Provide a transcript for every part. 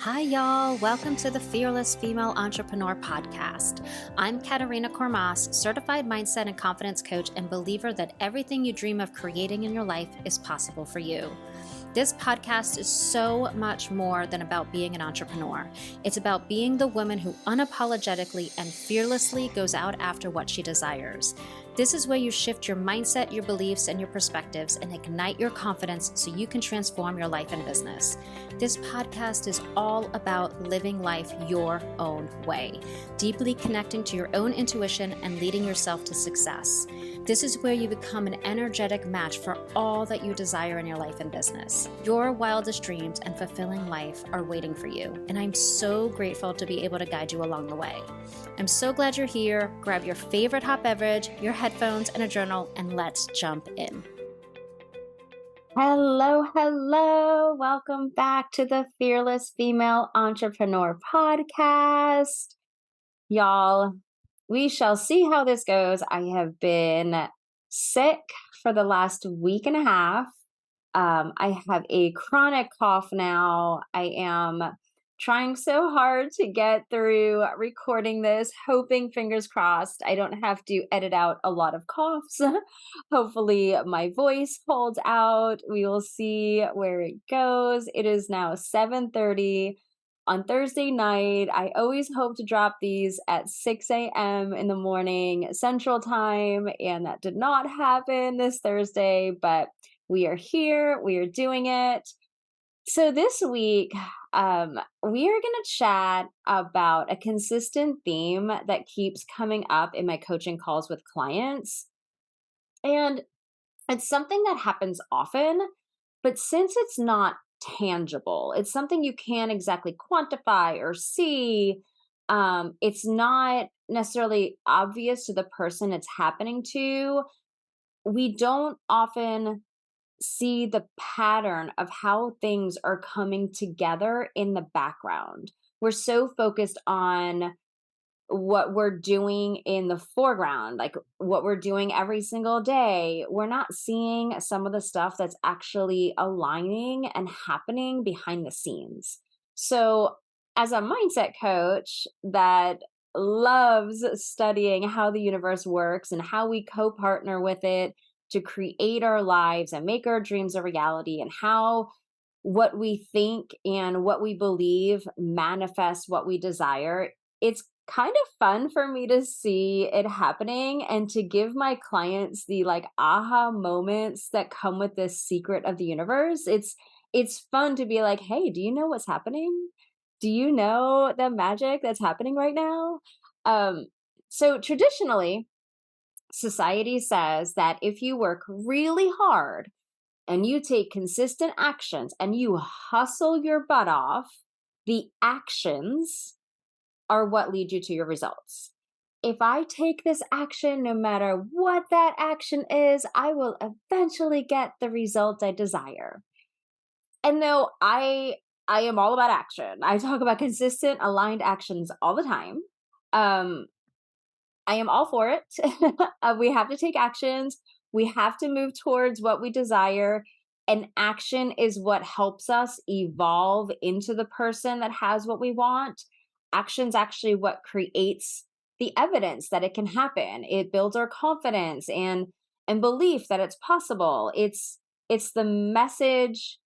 Hi, y'all. Welcome to the Fearless Female Entrepreneur Podcast. I'm Katerina Kormas, certified mindset and confidence coach and believer that everything you dream of creating in your life is possible for you. This podcast is so much more than about being an entrepreneur. It's about being the woman who unapologetically and fearlessly goes out after what she desires. This is where you shift your mindset, your beliefs, and your perspectives and ignite your confidence so you can transform your life and business. This podcast is all about living life your own way, deeply connecting to your own intuition and leading yourself to success. This is where you become an energetic match for all that you desire in your life and business. Your wildest dreams and fulfilling life are waiting for you, and I'm so grateful to be able to guide you along the way. I'm so glad you're here. Grab your favorite hot beverage, your headphones, and a journal, and let's jump in. Hello. Welcome back to the Fearless Female Entrepreneur Podcast. Y'all, we shall see how this goes. I have been sick for the last week and a half. I have a chronic cough now. I am trying so hard to get through recording this, hoping, fingers crossed, I don't have to edit out a lot of coughs. Hopefully my voice holds out. We will see where it goes. It is now 7:30 on Thursday night. I always hope to drop these at 6 a.m. in the morning Central Time, and that did not happen this Thursday, but we are here. We are doing it. So this week, we are going to chat about a consistent theme that keeps coming up in my coaching calls with clients. And it's something that happens often, but since it's not tangible, it's something you can't exactly quantify or see. It's not necessarily obvious to the person it's happening to. We don't often see the pattern of how things are coming together in the background. We're so focused on what we're doing in the foreground, like what we're doing every single day. We're not seeing some of the stuff that's actually aligning and happening behind the scenes. So, as a mindset coach that loves studying how the universe works and how we co partner with it to create our lives and make our dreams a reality, and how what we think and what we believe manifests what we desire, it's kind of fun for me to see it happening and to give my clients the like aha moments that come with this secret of the universe. It's fun to be like, "Hey, do you know what's happening? Do you know the magic that's happening right now?" Um so traditionally, society says that if you work really hard and you take consistent actions and you hustle your butt off, the actions are what lead you to your results. If I take this action, no matter what that action is, I will eventually get the result I desire. And though I am all about action. I talk about consistent aligned actions all the time. Um I am all for it. We have to take actions. We have to move towards what we desire. And action is what helps us evolve into the person that has what we want. Action's actually what creates the evidence that it can happen. It builds our confidence and belief that it's possible. It's the message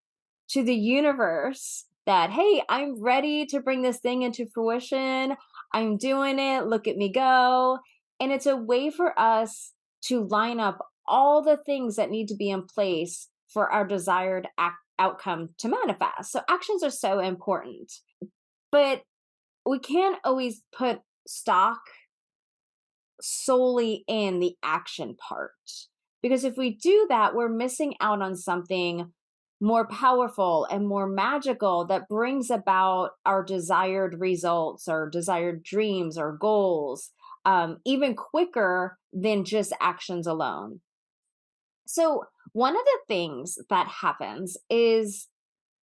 to the universe that, hey, I'm ready to bring this thing into fruition. I'm doing it. Look at me go. And it's a way for us to line up all the things that need to be in place for our desired outcome to manifest. So actions are so important, but we can't always put stock solely in the action part. Because if we do that, we're missing out on something more powerful and more magical that brings about our desired results, our desired dreams, or goals, even quicker than just actions alone. So, one of the things that happens is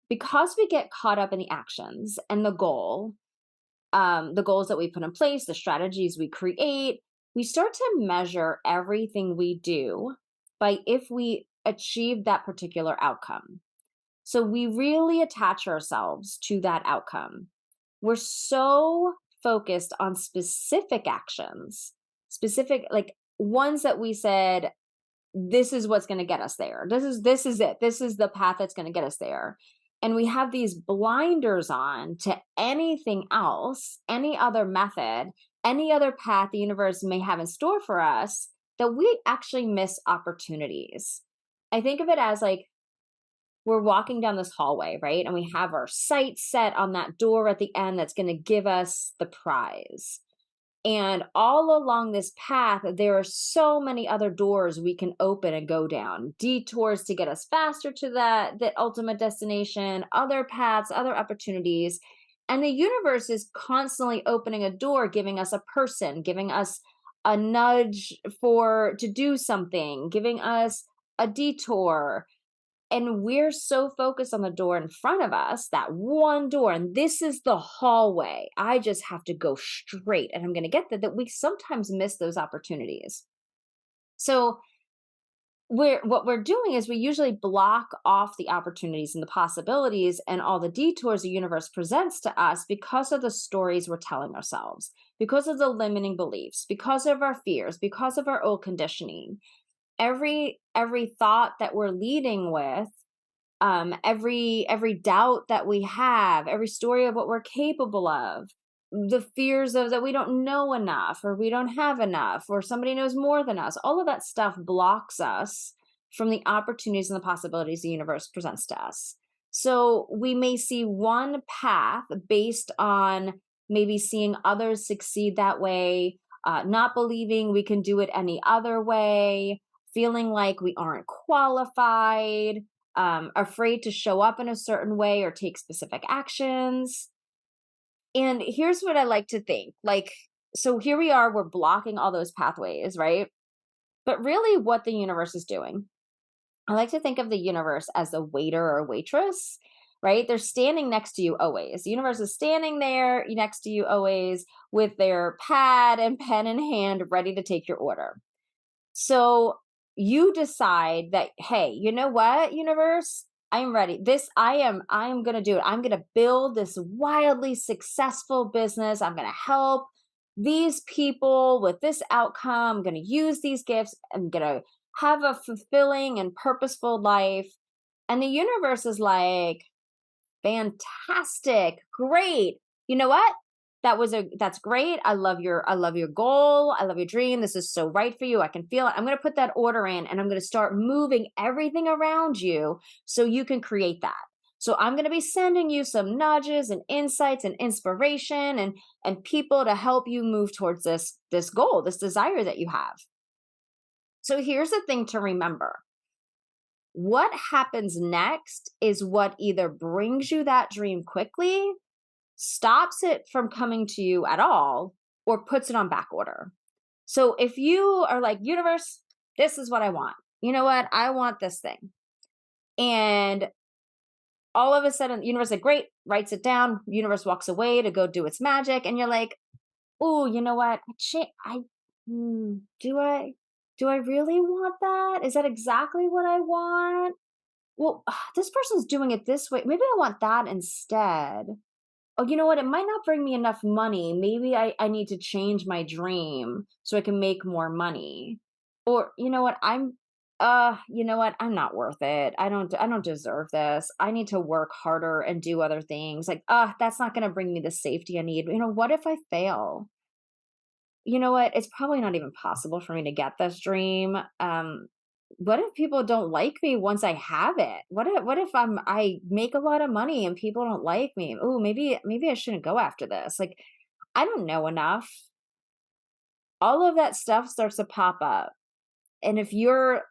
because we get caught up in the actions and the goals that we put in place, the strategies we create, we start to measure everything we do by if we achieve that particular outcome. So we really attach ourselves to that outcome. We're so focused on specific actions, specific, like ones that we said, this is what's going to get us there. This is it. This is the path that's going to get us there. And we have these blinders on to anything else, any other method, any other path the universe may have in store for us, that we actually miss opportunities. I think of it as like we're walking down this hallway, right? And we have our sights set on that door at the end that's going to give us the prize. And all along this path, there are so many other doors we can open and go down, detours to get us faster to that ultimate destination, other paths, other opportunities. And the universe is constantly opening a door, giving us a person, giving us a nudge for to do something, giving us a detour. And we're so focused on the door in front of us, that one door, and this is the hallway. I just have to go straight and I'm going to get there, that we sometimes miss those opportunities. So what we're doing is we usually block off the opportunities and the possibilities and all the detours the universe presents to us because of the stories we're telling ourselves, because of the limiting beliefs, because of our fears, because of our old conditioning. Every thought that we're leading with, every doubt that we have, every story of what we're capable of, the fears of that we don't know enough or we don't have enough or somebody knows more than us, all of that stuff blocks us from the opportunities and the possibilities the universe presents to us. So we may see one path based on maybe seeing others succeed that way, not believing we can do it any other way, feeling like we aren't qualified, afraid to show up in a certain way or take specific actions. And here's what I like to think, like, so here we are, we're blocking all those pathways, right? But really, what the universe is doing, I like to think of the universe as a waiter or waitress, right? They're standing next to you always. The universe is standing there next to you always with their pad and pen in hand, ready to take your order. So you decide that, hey, you know what, universe? I'm ready. I am going to do it. I'm going to build this wildly successful business. I'm going to help these people with this outcome. I'm going to use these gifts. I'm going to have a fulfilling and purposeful life. And the universe is like, fantastic. Great. You know what? That's great. I love your goal. I love your dream. This is so right for you. I can feel it. I'm going to put that order in and I'm going to start moving everything around you so you can create that. So I'm going to be sending you some nudges and insights and inspiration and people to help you move towards this goal, this desire that you have. So here's the thing to remember. What happens next is what either brings you that dream quickly, stops it from coming to you at all, or puts it on back order. So if you are like, universe, this is what I want. You know what? I want this thing. And all of a sudden, the universe is like, great, writes it down. Universe walks away to go do its magic. And you're like, oh, you know what? Do I really want that? Is that exactly what I want? Well, this person's doing it this way. Maybe I want that instead. Oh, you know what? It might not bring me enough money. Maybe I need to change my dream so I can make more money. Or you know what? I'm not worth it. I don't deserve this. I need to work harder and do other things. Like, that's not going to bring me the safety I need. What if I fail? You know what? It's probably not even possible for me to get this dream. What if people don't like me once I have it? What if I make a lot of money and people don't like me? Oh, maybe I shouldn't go after this. Like, I don't know enough. All of that stuff starts to pop up. And if you're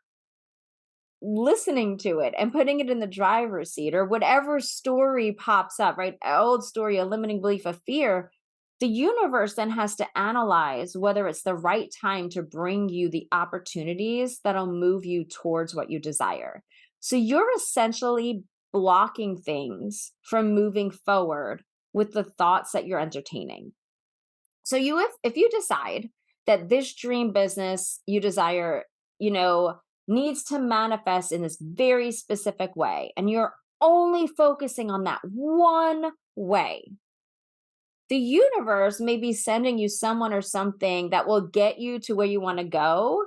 listening to it and putting it in the driver's seat or whatever story pops up, right? Old story, a limiting belief, of fear, the universe then has to analyze whether it's the right time to bring you the opportunities that'll move you towards what you desire. So you're essentially blocking things from moving forward with the thoughts that you're entertaining. So if you decide that this dream business you desire, needs to manifest in this very specific way, and you're only focusing on that one way. The universe may be sending you someone or something that will get you to where you want to go,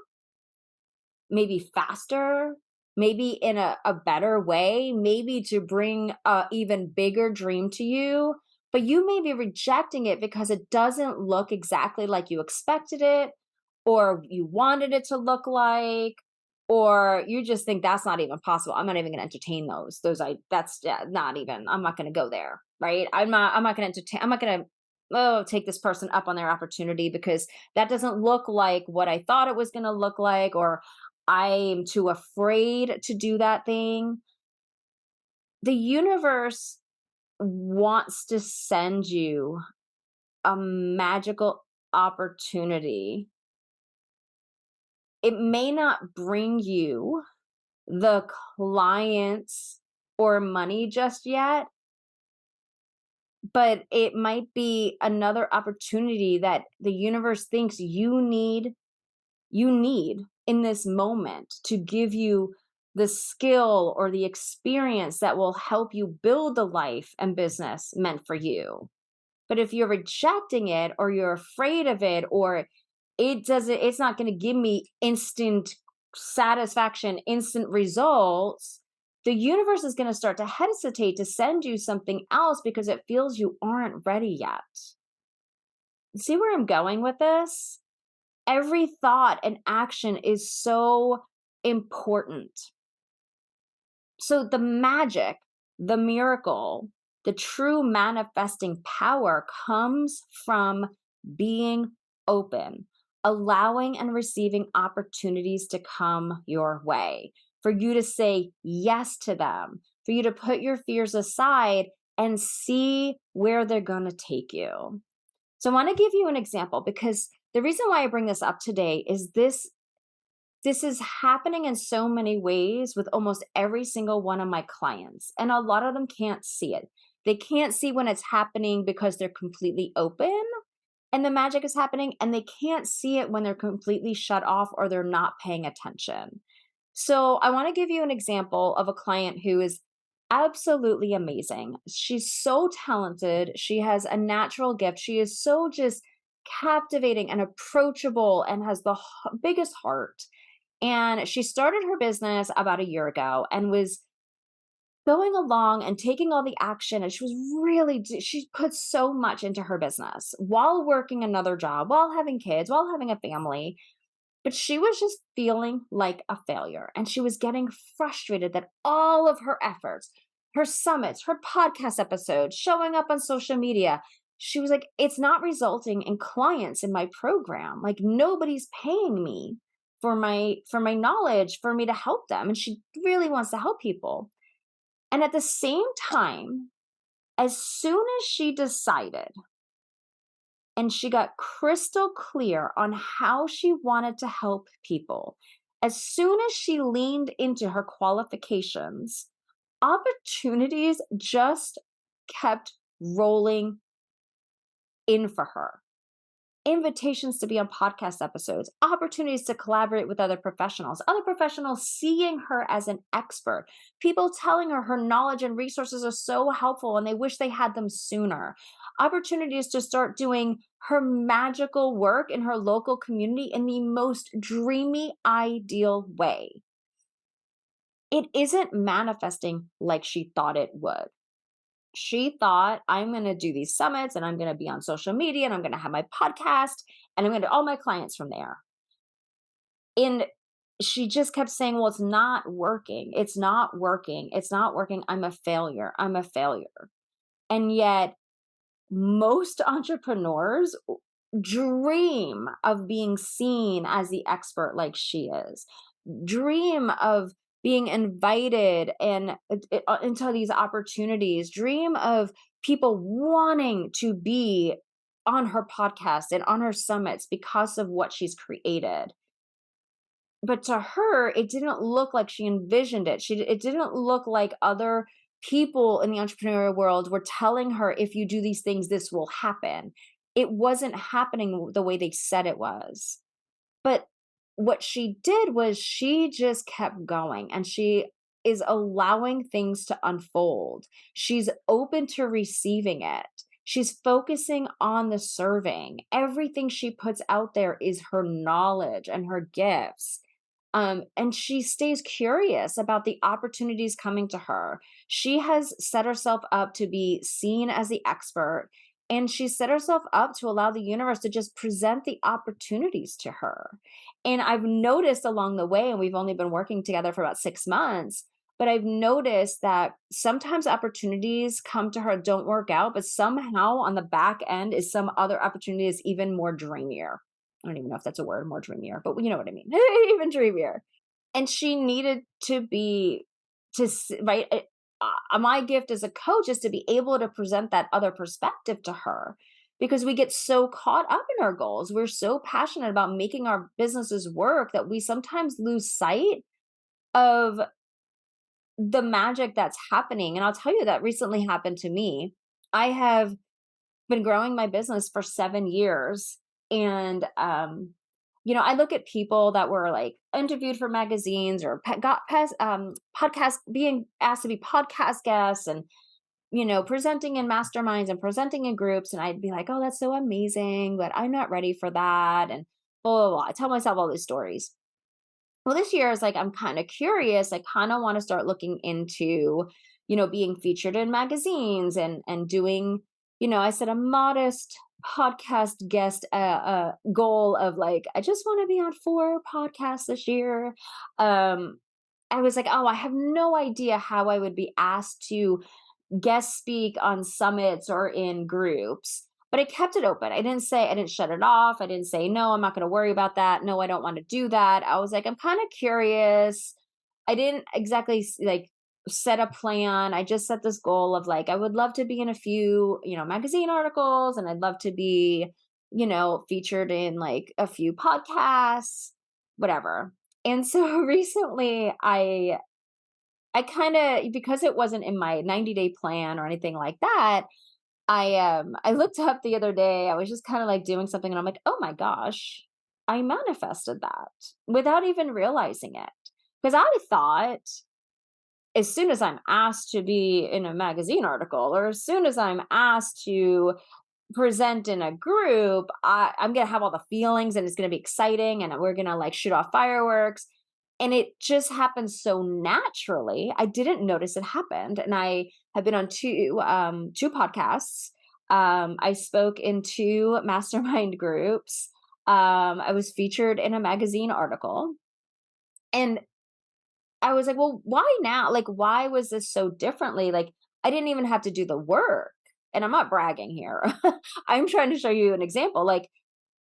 maybe faster, maybe in a better way, maybe to bring a even bigger dream to you, but you may be rejecting it because it doesn't look exactly like you expected it or you wanted it to look like, or you just think that's not even possible. I'm not even going to entertain those. That's, yeah, not even. I'm not going to go there, right? I'm not going to entertain. I'm not going to take this person up on their opportunity because that doesn't look like what I thought it was going to look like, or I'm too afraid to do that thing. The universe wants to send you a magical opportunity. It may not bring you the clients or money just yet, but it might be another opportunity that the universe thinks you need in this moment to give you the skill or the experience that will help you build the life and business meant for you. But if you're rejecting it or you're afraid of it, or it's not going to give me instant satisfaction, instant results, the universe is going to start to hesitate to send you something else because it feels you aren't ready yet. See where I'm going with this? Every thought and action is so important. So the magic, the miracle, the true manifesting power comes from being open, allowing and receiving opportunities to come your way, for you to say yes to them, for you to put your fears aside and see where they're going to take you. So I want to give you an example because the reason why I bring this up today is this is happening in so many ways with almost every single one of my clients, and a lot of them can't see it. They can't see when it's happening because they're completely open and the magic is happening, and they can't see it when they're completely shut off or they're not paying attention. So, I want to give you an example of a client who is absolutely amazing. She's so talented. She has a natural gift. She is so just captivating and approachable and has the biggest heart. And she started her business about a year ago and was going along and taking all the action. And she put so much into her business while working another job, while having kids, while having a family. But she was just feeling like a failure. And she was getting frustrated that all of her efforts, her summits, her podcast episodes, showing up on social media, she was like, it's not resulting in clients in my program. Like nobody's paying me for my knowledge, for me to help them. And she really wants to help people. And at the same time, as soon as she decided and she got crystal clear on how she wanted to help people, as soon as she leaned into her qualifications, opportunities just kept rolling in for her. Invitations to be on podcast episodes, opportunities to collaborate with other professionals seeing her as an expert, people telling her her knowledge and resources are so helpful and they wish they had them sooner, opportunities to start doing her magical work in her local community in the most dreamy, ideal way. It isn't manifesting like she thought it would. She thought, I'm going to do these summits and I'm going to be on social media and I'm going to have my podcast and I'm going to all my clients from there. And she just kept saying, well, it's not working. It's not working. It's not working. I'm a failure. I'm a failure. And yet, most entrepreneurs dream of being seen as the expert like she is, dream of being invited and into these opportunities, dream of people wanting to be on her podcast and on her summits because of what she's created. But to her, it didn't look like she envisioned it. It didn't look like other people in the entrepreneurial world were telling her, if you do these things, this will happen. It wasn't happening the way they said it was. But what she did was she just kept going and she is allowing things to unfold. She's open to receiving it. She's focusing on the serving. Everything she puts out there is her knowledge and her gifts. And she stays curious about the opportunities coming to her. She has set herself up to be seen as the expert, and she set herself up to allow the universe to just present the opportunities to her. And I've noticed along the way, and we've only been working together for about 6 months, but I've noticed that sometimes opportunities come to her, don't work out, but somehow on the back end is some other opportunity is even more dreamier. I don't even know if that's a word, more dreamier, but you know what I mean. Even dreamier. And she needed to be right. My gift as a coach is to be able to present that other perspective to her because we get so caught up in our goals. We're so passionate about making our businesses work that we sometimes lose sight of the magic that's happening. And I'll tell you that recently happened to me. I have been growing my business for 7 years, and, I look at people that were, like, interviewed for magazines or podcast being asked to be podcast guests and, presenting in masterminds and presenting in groups, and I'd be like, "Oh, that's so amazing, but I'm not ready for that," and blah, blah, blah. I tell myself all these stories. Well, this year is like, I'm kind of curious. I kind of want to start looking into, being featured in magazines and doing, I set a modest podcast guest goal of like, I just want to be on 4 podcasts this year. I was like, oh, I have no idea how I would be asked to guest speak on summits or in groups, but I kept it open. I didn't shut it off. I didn't say, no, I'm not going to worry about that. No, I don't want to do that. I was like, I'm kind of curious. I didn't exactly like set a plan. I just set this goal of like, I would love to be in a few, magazine articles, and I'd love to be, featured in like a few podcasts, whatever. And so recently I kind of, because it wasn't in my 90-day plan or anything like that, I looked up the other day. I was just kind of like doing something and I'm like, "Oh my gosh, I manifested that without even realizing it." Because I thought as soon as I'm asked to be in a magazine article or as soon as I'm asked to present in a group, I'm gonna have all the feelings and it's gonna be exciting and we're gonna like shoot off fireworks. And it just happened so naturally. I didn't notice it happened. And I have been on two podcasts. I spoke in 2 mastermind groups. I was featured in a magazine article. And I was like, well, why now? Like, why was this so differently? Like, I didn't even have to do the work. And I'm not bragging here. I'm trying to show you an example. Like,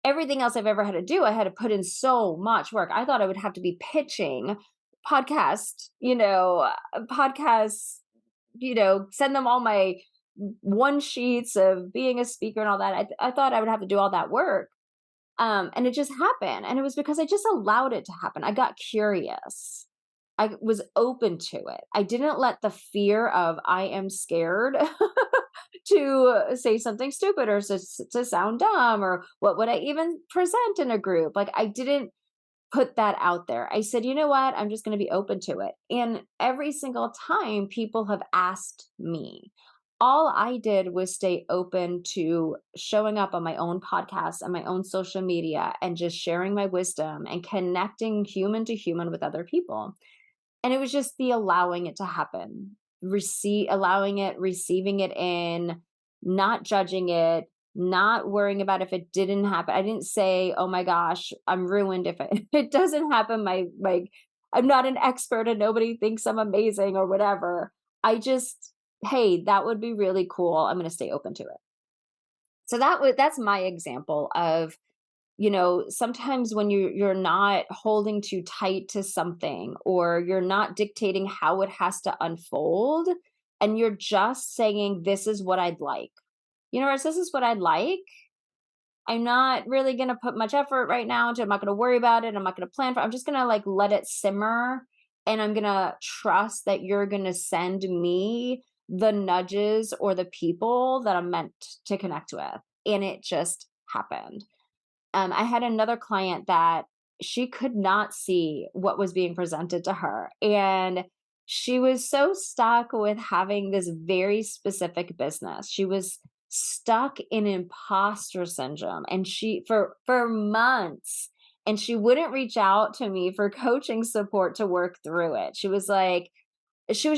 everything else I've ever had to do, I had to put in so much work. I thought I would have to be pitching podcast, podcasts, send them all my one sheets of being a speaker and all that. I thought I would have to do all that work. And it just happened. And it was because I just allowed it to happen. I got curious. I was open to it. I didn't let the fear of I am scared to say something stupid or to sound dumb or what would I even present in a group. Like I didn't put that out there. I said, you know what? I'm just going to be open to it. And every single time people have asked me, all I did was stay open to showing up on my own podcast and my own social media and just sharing my wisdom and connecting human to human with other people. And it was just the allowing it to happen, allowing it, receiving it in, not judging it, not worrying about if it didn't happen. I didn't say, "Oh my gosh, I'm ruined if it, if it doesn't happen. I'm not an expert and nobody thinks I'm amazing or whatever." I just, hey, that would be really cool. I'm going to stay open to it. So that's my example of, sometimes when you're not holding too tight to something or you're not dictating how it has to unfold and you're just saying this is what I'd like. Universe, this is what I'd like. I'm not really going to put much effort right now into it. I'm not going to worry about it. I'm not going to plan for it. I'm just going to like let it simmer and I'm going to trust that you're going to send me the nudges or the people that I'm meant to connect with. And it just happened. I had another client that she could not see what was being presented to her. And She was so stuck with having this very specific business. She was stuck in imposter syndrome, and she for months, and she wouldn't reach out to me for coaching support to work through it. She was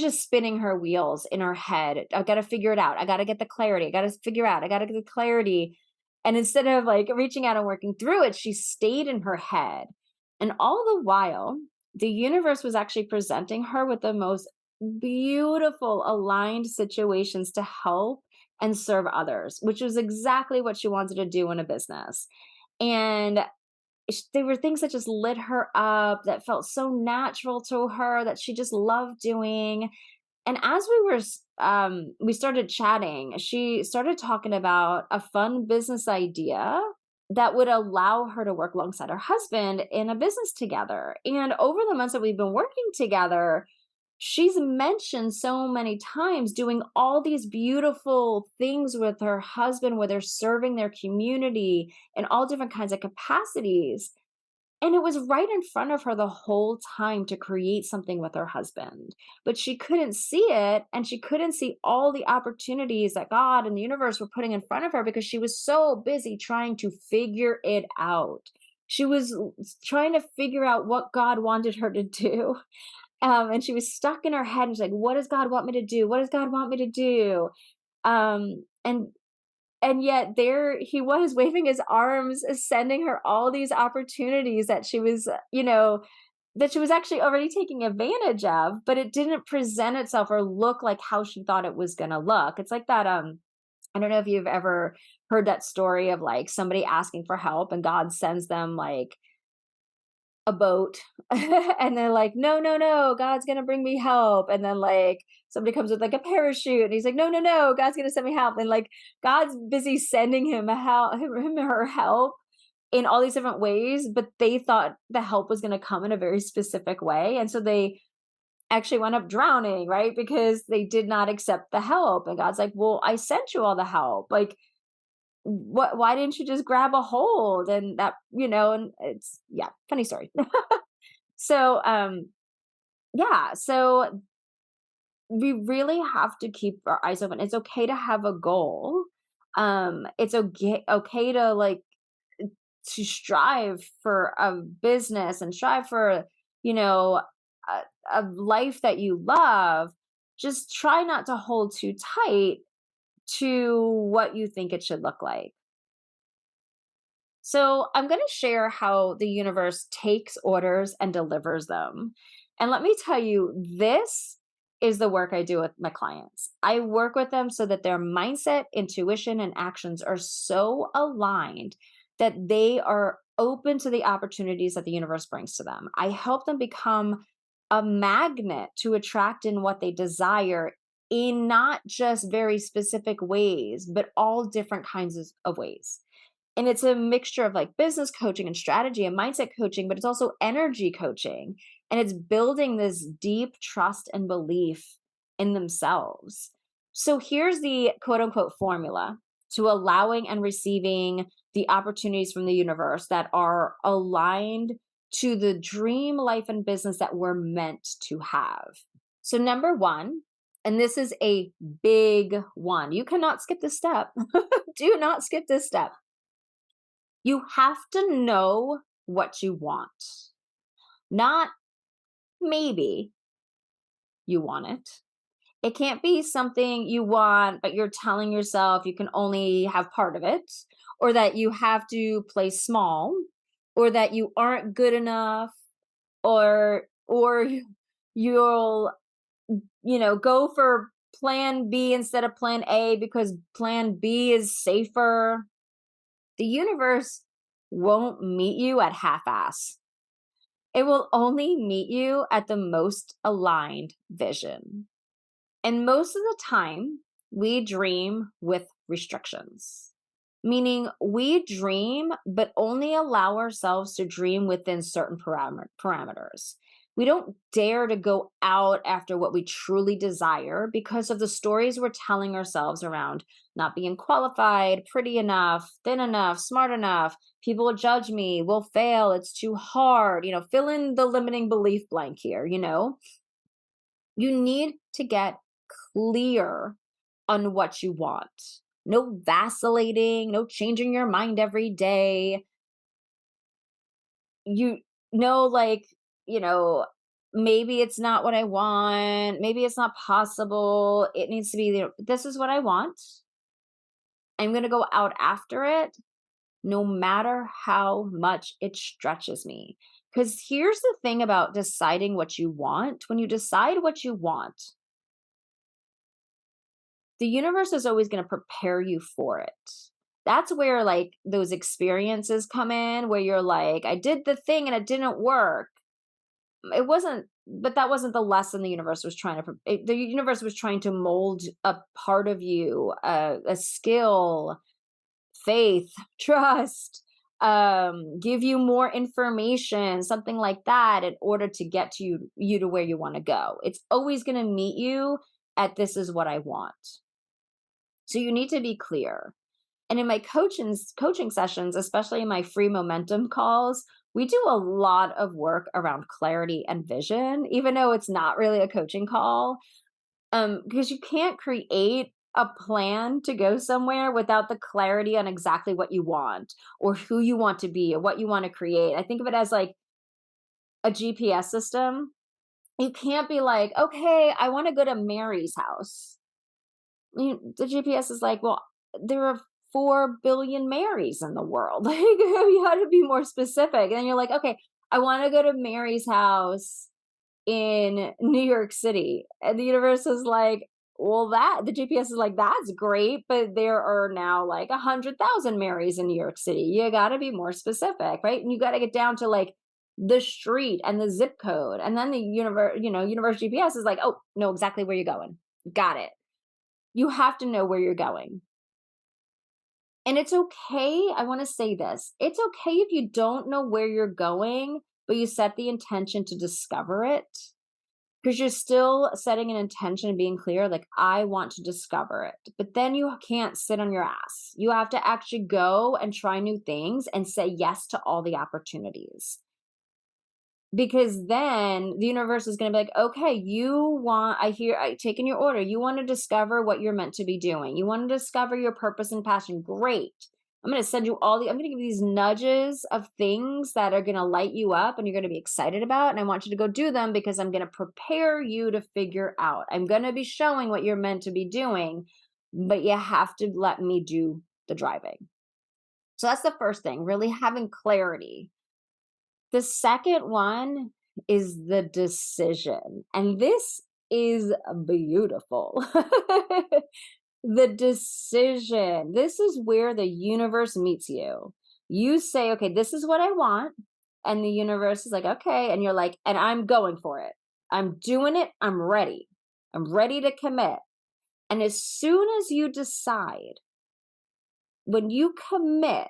just spinning her wheels in her head. I got to figure it out. I got to get the clarity. I got to figure out. I got to get the clarity. And instead of like reaching out and working through it, she stayed in her head. And all the while, the universe was actually presenting her with the most beautiful aligned situations to help and serve others, which was exactly what she wanted to do in a business. And there were things that just lit her up, that felt so natural to her, that she just loved doing. And as we started chatting, she started talking about a fun business idea that would allow her to work alongside her husband in a business together. And over the months that we've been working together, she's mentioned so many times doing all these beautiful things with her husband, where they're serving their community in all different kinds of capacities. And it was right in front of her the whole time to create something with her husband. But she couldn't see it, and she couldn't see all the opportunities that God and the universe were putting in front of her because she was so busy trying to figure it out. She was trying to figure out what God wanted her to do. And she was stuck in her head, and she's like, what does God want me to do? What does God want me to do? Um, and and yet there he was waving his arms, sending her all these opportunities that she was, that she was actually already taking advantage of, but it didn't present itself or look like how she thought it was gonna look. It's like that, I don't know if you've ever heard that story of like somebody asking for help and God sends them like a boat and they're like, no, no, no, God's gonna bring me help. And then like somebody comes with like a parachute and he's like, no, no, no, God's gonna send me help. And like God's busy sending him a help, him or her help in all these different ways, but they thought the help was gonna come in a very specific way. And so they actually wound up drowning, right? Because they did not accept the help. And God's like, well, I sent you all the help. Like, what, why didn't you just grab a hold? And that, and it's, yeah, funny story. So, yeah, so we really have to keep our eyes open. It's okay to have a goal. It's okay to like to strive for a business and strive for, you know, a life that you love. Just try not to hold too tight to what you think it should look like. So, I'm going to share how the universe takes orders and delivers them. And let me tell you, this is the work I do with my clients. I work with them so that their mindset, intuition, and actions are so aligned that they are open to the opportunities that the universe brings to them. I help them become a magnet to attract in what they desire in not just very specific ways, but all different kinds of ways. And it's a mixture of like business coaching and strategy and mindset coaching, but it's also energy coaching. And it's building this deep trust and belief in themselves. So here's the quote unquote formula to allowing and receiving the opportunities from the universe that are aligned to the dream life and business that we're meant to have. So, number one, and this is a big one, you cannot skip this step. Do not skip this step. You have to know what you want. Not maybe you want it. It can't be something you want, but you're telling yourself you can only have part of it, or that you have to play small, or that you aren't good enough, or you'll go for plan B instead of plan A because plan B is safer. The universe won't meet you at half ass. It will only meet you at the most aligned vision. And most of the time, we dream with restrictions, meaning we dream, but only allow ourselves to dream within certain parameters. We don't dare to go out after what we truly desire because of the stories we're telling ourselves around not being qualified, pretty enough, thin enough, smart enough. People will judge me, will fail, it's too hard. Fill in the limiting belief blank here. You need to get clear on what you want. No vacillating, no changing your mind every day. You know, like, you know, maybe it's not what I want. Maybe it's not possible. It needs to be there. This is what I want. I'm going to go out after it no matter how much it stretches me. Because here's the thing about deciding what you want. When you decide what you want, the universe is always going to prepare you for it. That's where like those experiences come in where you're like, I did the thing and it didn't work. It wasn't, but that wasn't the lesson the universe was trying to, the universe was trying to mold a part of you, a skill, faith, trust, give you more information, something like that in order to get to you to where you want to go. It's always going to meet you at this is what I want. So you need to be clear. And in my coaching sessions, especially in my free momentum calls, we do a lot of work around clarity and vision, even though it's not really a coaching call. Because you can't create a plan to go somewhere without the clarity on exactly what you want or who you want to be or what you want to create. I think of it as like a GPS system. You can't be like, okay, I want to go to Mary's house. The GPS is like, well, there are 4 billion Marys in the world. Like, you got to be more specific. And then you're like, okay, I want to go to Mary's house in New York City. And the universe is like, well, the GPS is like, that's great, but there are now like 100,000 Marys in New York City. You got to be more specific, right? And you got to get down to like the street and the zip code. And then the universe GPS is like, oh, know exactly where you're going. Got it. You have to know where you're going. And it's okay. I want to say this. It's okay if you don't know where you're going, but you set the intention to discover it because you're still setting an intention and being clear, like, I want to discover it. But then you can't sit on your ass. You have to actually go and try new things and say yes to all the opportunities. Because then the universe is going to be like, okay, I taken your order. You want to discover what you're meant to be doing. You want to discover your purpose and passion. Great. I'm going to send you I'm going to give you these nudges of things that are going to light you up and you're going to be excited about. And I want you to go do them because I'm going to prepare you to figure out. I'm going to be showing what you're meant to be doing, but you have to let me do the driving. So that's the first thing, really having clarity. The second one is the decision, and this is beautiful. The decision. This is where the universe meets you. You say, okay, this is what I want. And the universe is like, okay. And you're like, and I'm going for it. I'm doing it. I'm ready. I'm ready to commit. And as soon as you decide, when you commit,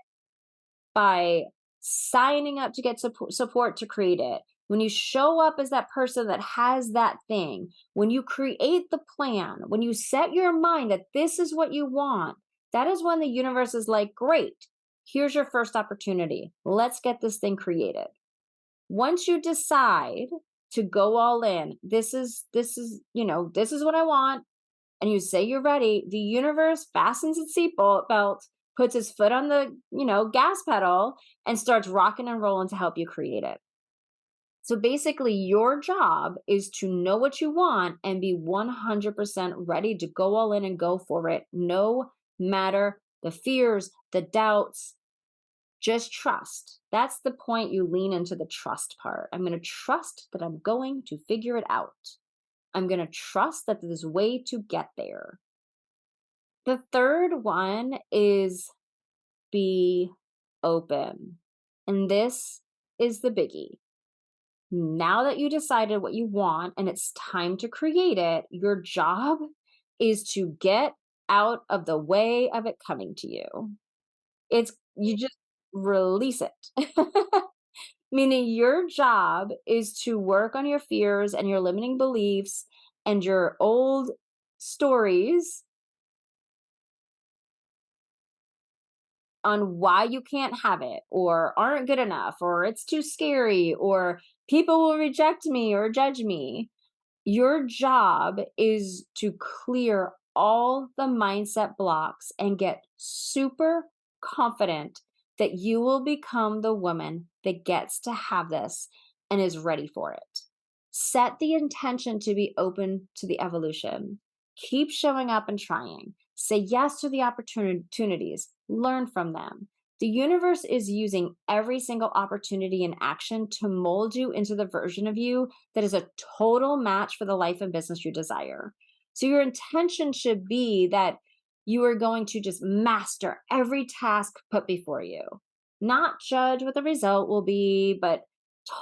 by signing up to get support to create it, when you show up as that person that has that thing, when you create the plan, when you set your mind that this is what you want, that is when the universe is like, great, here's your first opportunity. Let's get this thing created. Once you decide to go all in, this is what I want, and you say you're ready, the universe fastens its seatbelt, puts his foot on the, gas pedal and starts rocking and rolling to help you create it. So basically, your job is to know what you want and be 100% ready to go all in and go for it, no matter the fears, the doubts. Just trust. That's the point. You lean into the trust part. I'm going to trust that I'm going to figure it out. I'm going to trust that there's a way to get there. The third one is be open. And this is the biggie. Now that you decided what you want and it's time to create it, your job is to get out of the way of it coming to you. You just release it. Meaning your job is to work on your fears and your limiting beliefs and your old stories on why you can't have it or aren't good enough or it's too scary or people will reject me or judge me. Your job is to clear all the mindset blocks and get super confident that you will become the woman that gets to have this and is ready for it. Set the intention to be open to the evolution. Keep showing up and trying. Say yes to the opportunities. Learn from them. The universe is using every single opportunity and action to mold you into the version of you that is a total match for the life and business you desire. So, your intention should be that you are going to just master every task put before you, not judge what the result will be, but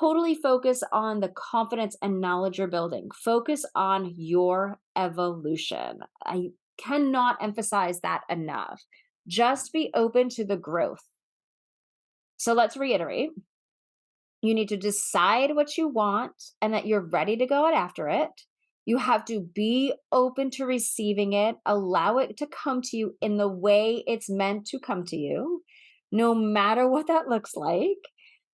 totally focus on the confidence and knowledge you're building. Focus on your evolution. I cannot emphasize that enough. Just be open to the growth. So let's reiterate. You need to decide what you want and that you're ready to go after it. You have to be open to receiving it, allow it to come to you in the way it's meant to come to you, no matter what that looks like.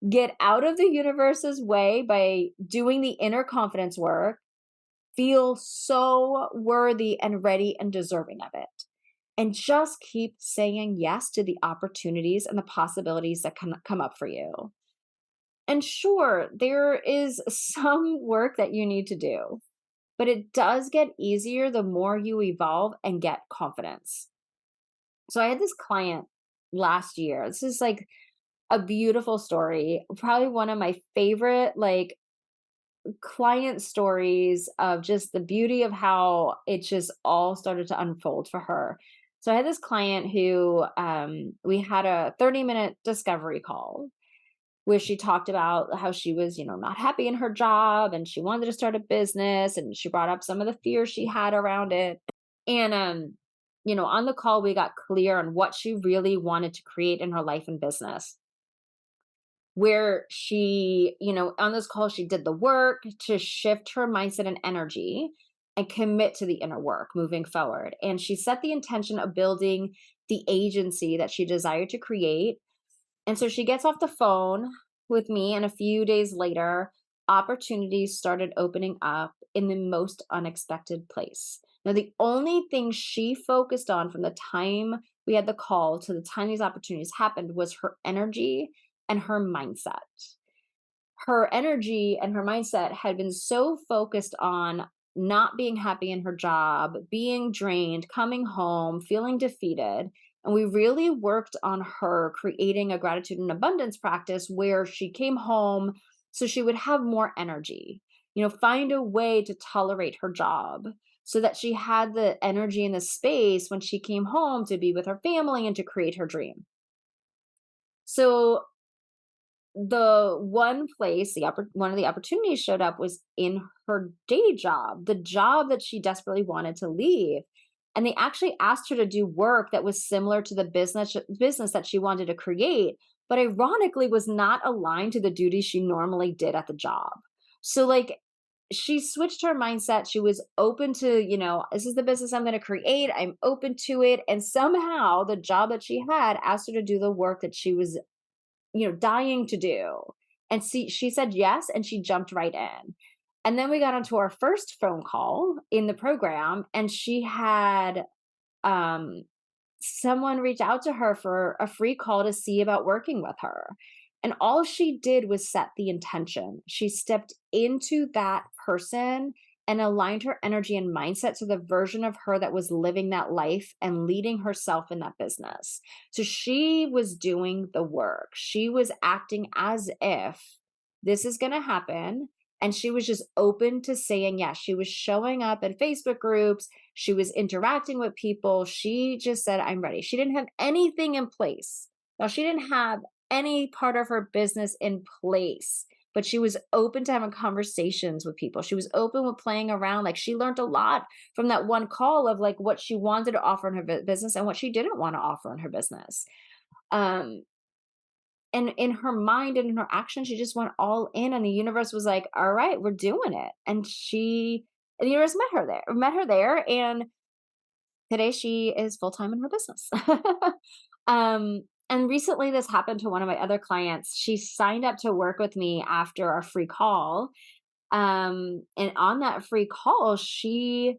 Get out of the universe's way by doing the inner confidence work. Feel so worthy and ready and deserving of it. And just keep saying yes to the opportunities and the possibilities that can come up for you. And sure, there is some work that you need to do, but it does get easier the more you evolve and get confidence. So I had this client last year. This is like a beautiful story, probably one of my favorite like client stories of just the beauty of how it just all started to unfold for her. So I had this client who we had a 30-minute discovery call where she talked about how she was, not happy in her job and she wanted to start a business and she brought up some of the fears she had around it. And on the call we got clear on what she really wanted to create in her life and business. Where she, on this call she did the work to shift her mindset and energy and commit to the inner work moving forward. And she set the intention of building the agency that she desired to create, and so she gets off the phone with me, and a few days later, opportunities started opening up in the most unexpected place. Now, the only thing she focused on from the time we had the call to the time these opportunities happened was her energy and her mindset. Her energy and her mindset had been so focused on not being happy in her job, being drained, coming home, feeling defeated. And we really worked on her creating a gratitude and abundance practice where she came home so she would have more energy, find a way to tolerate her job so that she had the energy and the space when she came home to be with her family and to create her dream. So the one place one of the opportunities showed up was in her day job, the job that she desperately wanted to leave. And they actually asked her to do work that was similar to the business that she wanted to create, but ironically was not aligned to the duties she normally did at the job. So like she switched her mindset. She was open to, this is the business I'm going to create. I'm open to it. And somehow the job that she had asked her to do the work that she was dying to do. And she said yes, and she jumped right in. And then we got onto our first phone call in the program, and she had um, someone reach out to her for a free call to see about working with her. And all she did was set the intention. She stepped into that person and aligned her energy and mindset to the version of her that was living that life and leading herself in that business. So she was doing the work. She was acting as if this is going to happen. And she was just open to saying yes. She was showing up in Facebook groups. She was interacting with people. She just said, I'm ready. She didn't have anything in place. Now, she didn't have any part of her business in place, but she was open to having conversations with people. She was open with playing around. Like she learned a lot from that one call of like what she wanted to offer in her business and what she didn't want to offer in her business. And in her mind and in her action, she just went all in, and the universe was like, all right, we're doing it. And the universe met her there. And today she is full-time in her business. And recently this happened to one of my other clients. She signed up to work with me after our free call. And on that free call, she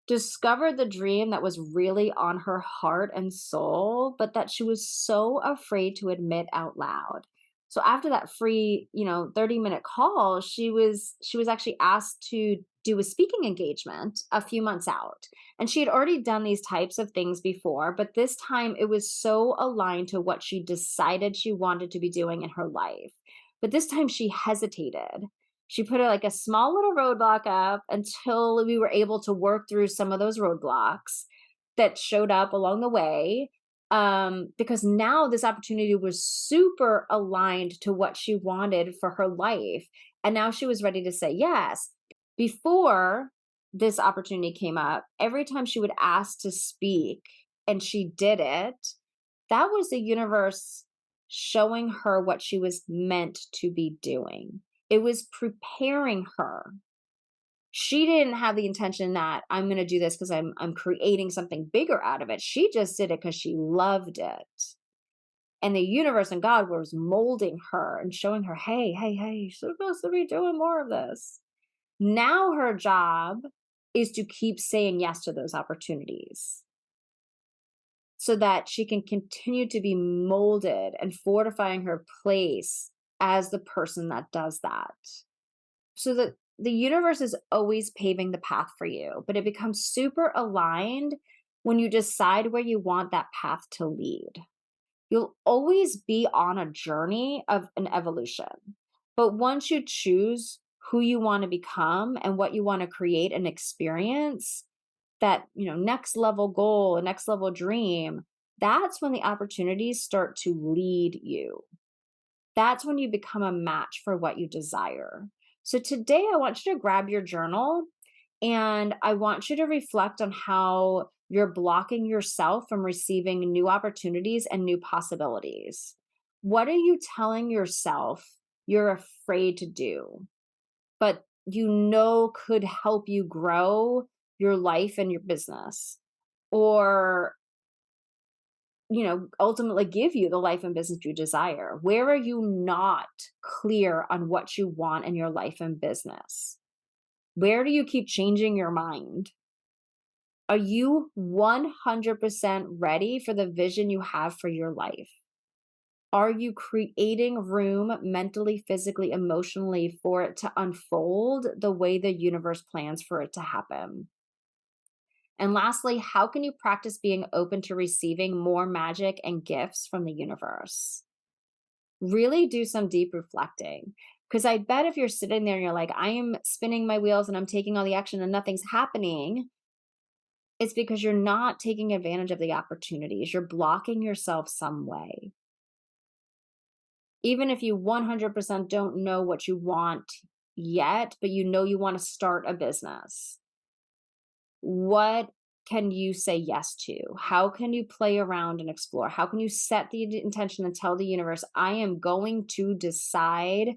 discovered the dream that was really on her heart and soul, but that she was so afraid to admit out loud. So after that free, 30-minute call, she was actually asked to do a speaking engagement a few months out. And she had already done these types of things before, but this time it was so aligned to what she decided she wanted to be doing in her life. But this time she hesitated. She put like a small little roadblock up until we were able to work through some of those roadblocks that showed up along the way. Because now this opportunity was super aligned to what she wanted for her life. And now she was ready to say yes. Before this opportunity came up, every time she would ask to speak and she did it, that was the universe showing her what she was meant to be doing. It was preparing her. She didn't have the intention that I'm going to do this because I'm creating something bigger out of it. She just did it because she loved it. And the universe and God was molding her and showing her, hey, hey, hey, you're supposed to be doing more of this. Now her job is to keep saying yes to those opportunities so that she can continue to be molded and fortifying her place as the person that does that. So that the universe is always paving the path for you, but it becomes super aligned when you decide where you want that path to lead. You'll always be on a journey of an evolution. But once you choose who you want to become and what you want to create and experience, that, next level goal, a next level dream, that's when the opportunities start to lead you. That's when you become a match for what you desire. So today I want you to grab your journal and I want you to reflect on how you're blocking yourself from receiving new opportunities and new possibilities. What are you telling yourself you're afraid to do, but could help you grow your life and your business? Or ultimately give you the life and business you desire? Where are you not clear on what you want in your life and business? Where do you keep changing your mind? Are you 100% ready for the vision you have for your life? Are you creating room mentally, physically, emotionally for it to unfold the way the universe plans for it to happen? And lastly, how can you practice being open to receiving more magic and gifts from the universe? Really do some deep reflecting. Because I bet if you're sitting there and you're like, I am spinning my wheels and I'm taking all the action and nothing's happening, it's because you're not taking advantage of the opportunities. You're blocking yourself some way. Even if you 100% don't know what you want yet, but you want to start a business, what can you say yes to? How can you play around and explore? How can you set the intention and tell the universe, I am going to decide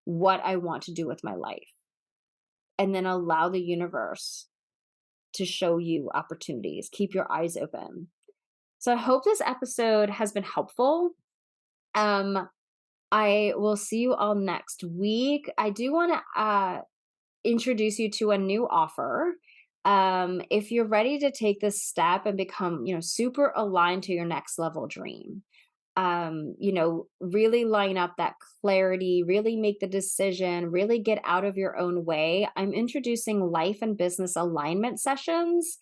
what I want to do with my life? And then allow the universe to show you opportunities. Keep your eyes open. So I hope this episode has been helpful. I will see you all next week. I do want to introduce you to a new offer. If you're ready to take this step and become, super aligned to your next level dream, really line up that clarity, really make the decision, really get out of your own way. I'm introducing life and business alignment sessions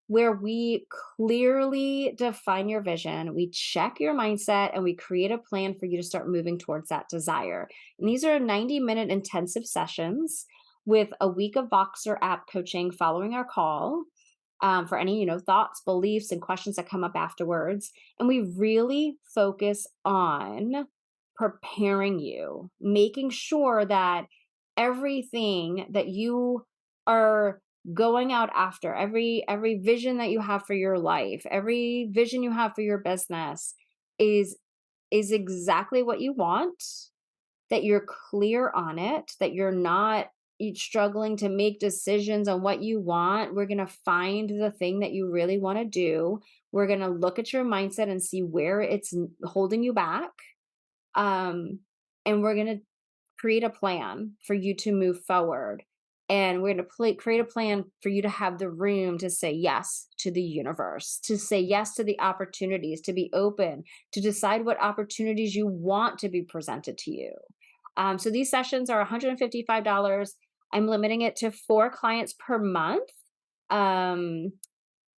where we clearly define your vision, we check your mindset, and we create a plan for you to start moving towards that desire. And these are 90-minute intensive sessions with a week of Voxer app coaching following our call, for any, thoughts, beliefs, and questions that come up afterwards. And we really focus on preparing you, making sure that everything that you are going out after, every vision that you have for your life, every vision you have for your business is exactly what you want, that you're clear on it, that you're not struggling to make decisions on what you want. We're going to find the thing that you really want to do. We're going to look at your mindset and see where it's holding you back. And we're going to create a plan for you to move forward. And we're going to create a plan for you to have the room to say yes to the universe, to say yes to the opportunities, to be open, to decide what opportunities you want to be presented to you. So these sessions are $155. I'm limiting it to 4 clients per month.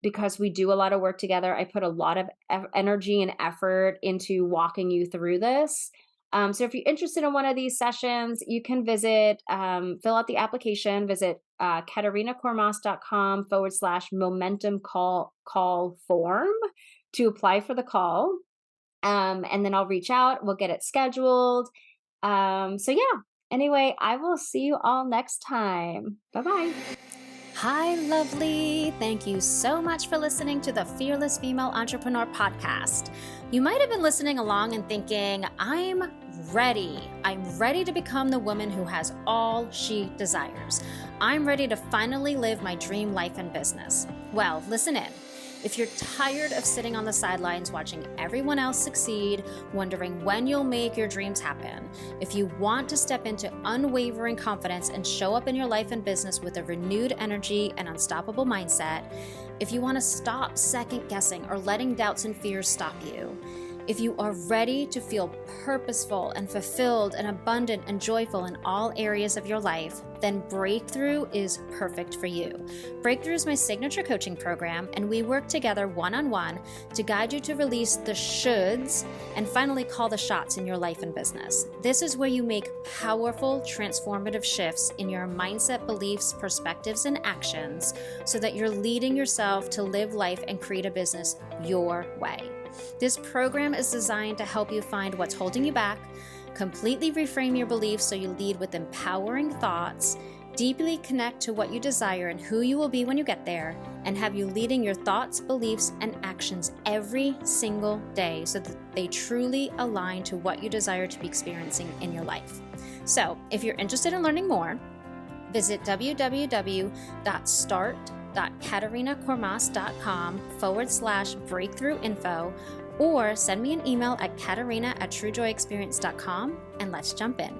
Because we do a lot of work together. I put a lot of energy and effort into walking you through this. So if you're interested in one of these sessions, you can visit, fill out the application, visit katarinakormas.com/momentum call form to apply for the call. And then I'll reach out, we'll get it scheduled. So yeah, anyway, I will see you all next time. Bye-bye. Hi, lovely. Thank you so much for listening to the Fearless Female Entrepreneur Podcast. You might have been listening along and thinking, I'm ready. I'm ready to become the woman who has all she desires. I'm ready to finally live my dream life and business. Well, listen in. If you're tired of sitting on the sidelines watching everyone else succeed, wondering when you'll make your dreams happen, if you want to step into unwavering confidence and show up in your life and business with a renewed energy and unstoppable mindset, if you want to stop second guessing or letting doubts and fears stop you, if you are ready to feel purposeful and fulfilled and abundant and joyful in all areas of your life, then Breakthrough is perfect for you. Breakthrough is my signature coaching program, and we work together one-on-one to guide you to release the shoulds and finally call the shots in your life and business. This is where you make powerful, transformative shifts in your mindset, beliefs, perspectives, and actions so that you're leading yourself to live life and create a business your way. This program is designed to help you find what's holding you back, completely reframe your beliefs so you lead with empowering thoughts, deeply connect to what you desire and who you will be when you get there, and have you leading your thoughts, beliefs, and actions every single day so that they truly align to what you desire to be experiencing in your life. So, if you're interested in learning more, visit www.start.katarinakormas.com/breakthrough info, or send me an email at katarina@truejoyexperience.com, and let's jump in.